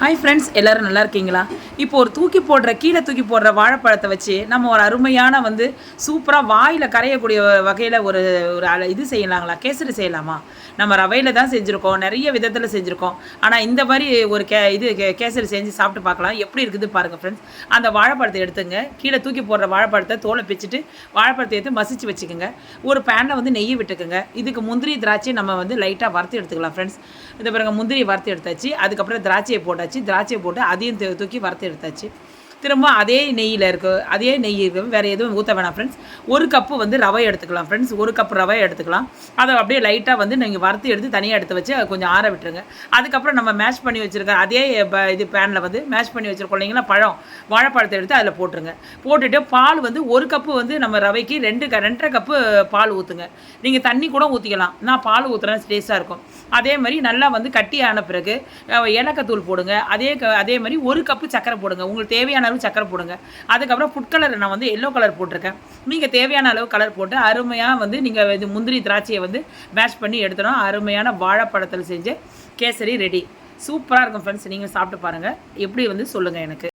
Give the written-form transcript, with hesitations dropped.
Hi friends, எல்லோரும் நல்லா இருக்கீங்களா? இப்போ ஒரு கீழே தூக்கி போடுற வாழைப்பழத்தை வச்சு நம்ம ஒரு அருமையான சூப்பராக வாயில் கரையக்கூடிய வகையில் ஒரு ஒரு இது செய்யலாங்களா? கேசரி செய்யலாமா? நம்ம ரவையில் தான் செஞ்சுருக்கோம், நிறைய விதத்தில் செஞ்சுருக்கோம். ஆனால் இந்த மாதிரி ஒரு கேசரி செஞ்சு சாப்பிட்டு பார்க்கலாம், எப்படி இருக்குது பாருங்கள் ஃப்ரெண்ட்ஸ். அந்த வாழைப்பழத்தை எடுத்துங்க, கீழே தூக்கி போடுற வாழைப்பழத்தை தோலை பிச்சுட்டு வாழைப்பழத்தை எடுத்து மசிச்சு வச்சுக்கோங்க. ஒரு பேனில் நெய் விட்டுக்குங்க. இதுக்கு முந்திரி திராட்சை நம்ம லைட்டாக வறுத்து எடுத்துக்கலாம் ஃப்ரெண்ட்ஸ். இதை பாருங்கள், முந்திரி வறுத்து எடுத்தாச்சு. அதுக்கப்புறம் திராட்சையை திராட்சையை போட்டு அதையும் தூக்கி வறுத்து எடுத்தாச்சு. திரும்ப அதே நெய்யில் வேறு எதுவும் ஊற்ற வேணாம் ஃப்ரெண்ட்ஸ். ஒரு கப்பு ரவை எடுத்துக்கலாம் ஃப்ரெண்ட்ஸ். ஒரு கப் ரவை எடுத்துக்கலாம். அதை அப்படியே லைட்டாக நீங்கள் வறுத்து எடுத்து தனியாக எடுத்து வச்சு கொஞ்சம் ஆற விட்டுருங்க. அதுக்கப்புறம் நம்ம மேஷ் பண்ணி வச்சுருக்க அதே இது பேனில் மேஷ் பண்ணி வச்சுருக்கோம் இல்லைங்களா, வாழைப்பழத்தை எடுத்து அதில் போட்டுருங்க. போட்டுட்டு பால் ஒரு கப்பு நம்ம ரவைக்கு 2.5 கப்பு பால் ஊற்றுங்க. நீங்கள் தண்ணி கூட ஊற்றிக்கலாம். நான் பால் ஊற்றுறேன், டேஸ்ட்டாக இருக்கும். அதே மாதிரி நல்லா கட்டியான பிறகு ஏலக்காய் தூள் போடுங்க. அதே மாதிரி ஒரு கப்பு சக்கரை போடுங்க. உங்களுக்கு தேவையான அளவு சக்கரை போடுங்க. அதுக்கப்புறம் ஃபுட் கலர் நான் எல்லோ கலர் போட்டிருக்கேன். நீங்கள் தேவையான அளவு கலர் போட்டு அருமையாக நீங்கள் இது முந்திரி திராட்சையை மேஷ் பண்ணி எடுத்துடும். அருமையான வாழைப்பழத்தில் செஞ்ச கேசரி ரெடி. சூப்பராக இருக்கும் ஃப்ரெண்ட்ஸ். நீங்கள் சாப்பிட்டு பாருங்கள், எப்படி சொல்லுங்கள் எனக்கு.